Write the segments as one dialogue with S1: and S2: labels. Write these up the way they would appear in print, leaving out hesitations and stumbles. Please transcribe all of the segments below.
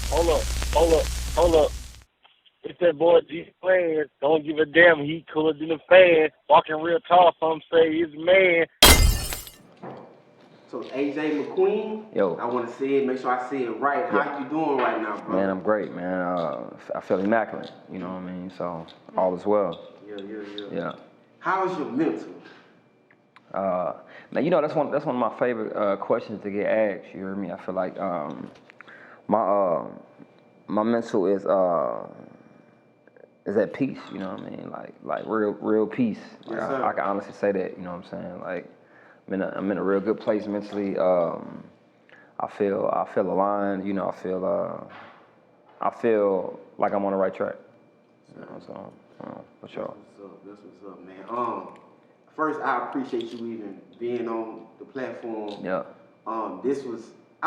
S1: Hold up, hold up, hold up. It's that boy G playing. Don't give a damn. He cooler than a fan. Walking real tall. Some say he's a man.
S2: So AJ McQueen,
S3: Yo,
S2: I want to say it, make sure I say it right.
S3: yeah,
S2: How you doing right now, bro?
S3: man, I'm great, man. I feel immaculate, you know what I mean? So all is well.
S2: Yeah.
S3: Yeah.
S2: How's your mental?
S3: Uh, Now you know that's one of my favorite questions to get asked. You hear me? I feel like my my mental is at peace. You know what I mean? Like real peace. Like
S2: Yes, sir.
S3: I can honestly say that. You know what I'm saying? Like I'm in a real good place mentally. I feel aligned. You know, I feel like I'm on the right track. You know, so for sure.
S2: That's what's up, man. First, I appreciate you even being on the platform.
S3: Yeah.
S2: I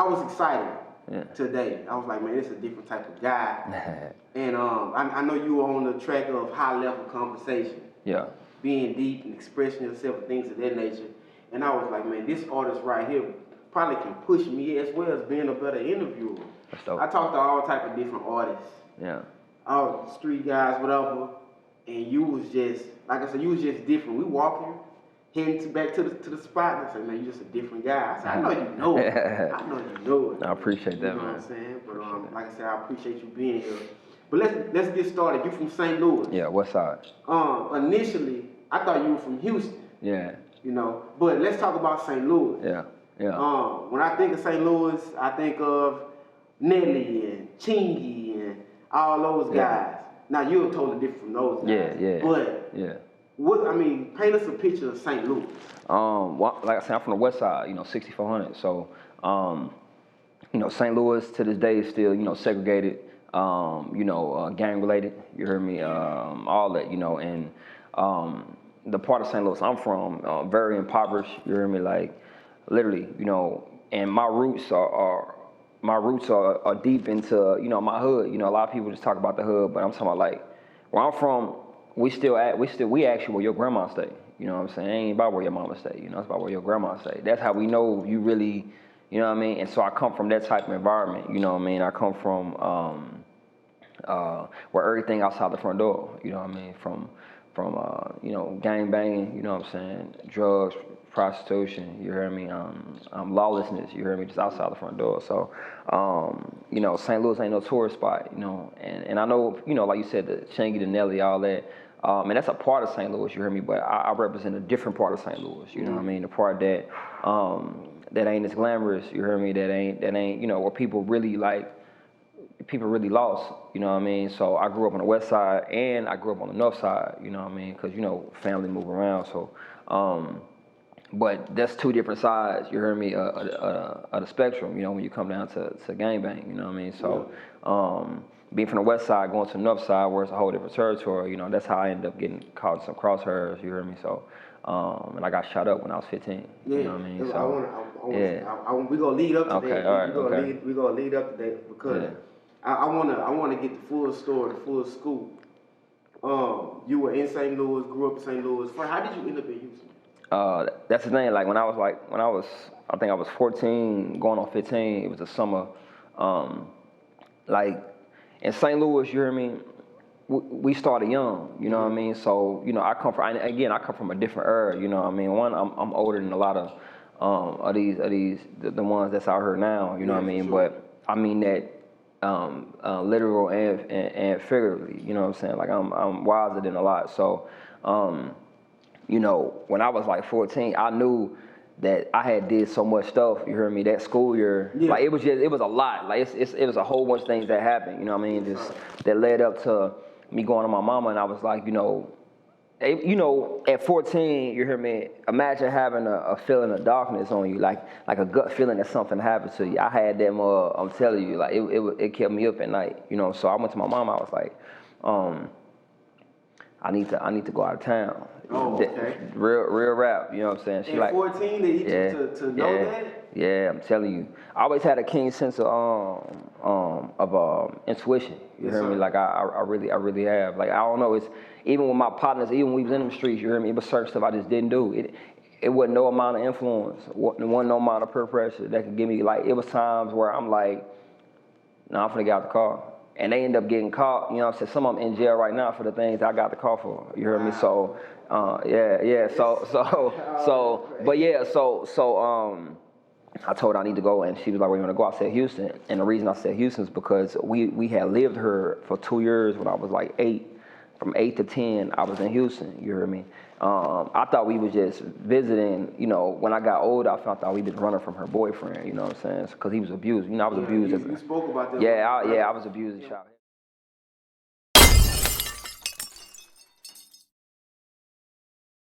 S2: was excited
S3: Yeah.
S2: today. I was like, man, this is a different type of guy. And I know you were on the track of high level conversation.
S3: Yeah.
S2: Being deep and expressing yourself and things of that nature. And I was like, man, this artist right here probably can push me as well as being a better interviewer.
S3: That's dope.
S2: I talked to all type of different artists.
S3: Yeah.
S2: All street guys, whatever. And you was just, like I said, you was just different. We walking, heading back to the spot, and I said, man, you just a different guy. I said, I know you know it. I know you know it.
S3: I appreciate that,
S2: you know
S3: man.
S2: what I'm saying? But like I said, I appreciate you being here. But let's get started. You from St. Louis.
S3: Yeah, Westside.
S2: Initially, I thought you were from Houston.
S3: Yeah.
S2: You know, but let's talk about St. Louis.
S3: Yeah. Yeah.
S2: When I think of St. Louis, I think of Nelly and Chingy and all those guys. Now you're totally different from those guys.
S3: Yeah.
S2: But paint us a picture of St. Louis.
S3: Well, like I said, I'm from the West Side, 6400. So, St. Louis to this day is still, segregated, gang related. You heard me, all that, and the part of St. Louis I'm from, very impoverished. You hear me, like literally, and my roots are deep into, my hood. A lot of people just talk about the hood, but I'm talking about like where I'm from. We actually where your grandma stay. You know what I'm saying? It ain't about where your mama stay. It's about where your grandma stay. That's how we know you really, you know what I mean? And so I come from that type of environment. You know what I mean? I come from where everything outside the front door. You know what I mean? From gang banging. You know what I'm saying? Drugs, prostitution. You hear me? Lawlessness. You hear me? Just outside the front door. So, St. Louis ain't no tourist spot. And I know, like you said, the Chingy, the Nelly, all that. And that's a part of St. Louis, you hear me, but I represent a different part of St. Louis, you know what I mean? The part that that ain't as glamorous, you hear me, that ain't, where people really lost, you know what I mean? So I grew up on the west side and I grew up on the north side, you know what I mean? Because, family move around, so, but that's two different sides, you hear me, of the spectrum, when you come down to gangbang, you know what I mean? So, being from the west side, going to the north side, where it's a whole different territory, that's how I ended up getting caught in some crosshairs, you hear me? So, and I got shot up when I was 15, you know what I mean? So,
S2: we're gonna lead up to
S3: okay,
S2: that.
S3: All right,
S2: We're gonna lead up to that because I wanna get the full story, the full scoop. You were in St. Louis, grew up in St. Louis. How did you end up in Houston?
S3: That's the thing. Like when I think I was 14, going on 15. It was the summer. Like in St. Louis, you hear me? We started young. You know what I mean? So I come from a different era. You know what I mean? One, I'm older than a lot of these the ones that's out here now. You know what I mean?
S2: Sure.
S3: But I mean that literal and figuratively. You know what I'm saying? Like I'm wiser than a lot. So. When I was like 14, I knew that I had did so much stuff. You heard me? That school year, like it was a lot. Like it was a whole bunch of things that happened. You know what I mean? Just that led up to me going to my mama, and I was like, at 14, you hear me? Imagine having a feeling of darkness on you, like a gut feeling that something happened to you. I had them. I'm telling you, like it kept me up at night. So I went to my mama. I was like, I need to go out of town.
S2: Oh, okay.
S3: Real rap, you know what I'm saying? She
S2: at
S3: like
S2: 14, they to know that?
S3: Yeah, I'm telling you. I always had a keen sense of intuition. You hear me? Like I really have. Like I don't know. It's even with my partners, even when we was in the streets. You hear me? It was certain stuff I just didn't do. It wasn't no amount of influence. It wasn't no amount of peer pressure that could give me. Like it was times where I'm like, No, I'm finna get out the car. And they end up getting caught, you know what I'm saying? Some of them in jail right now for the things I got the call for. You heard me? So, I told her I need to go, and she was like, where you want to go? I said Houston. And the reason I said Houston is because we had lived here for 2 years when I was like 8. From 8 to 10, I was in Houston, you heard me? I thought we was just visiting, you know, when I got older, I found out we was running from her boyfriend, you know what I'm saying? Because he was abused. You know, I was abused.
S2: You spoke about that.
S3: I was abused as a child.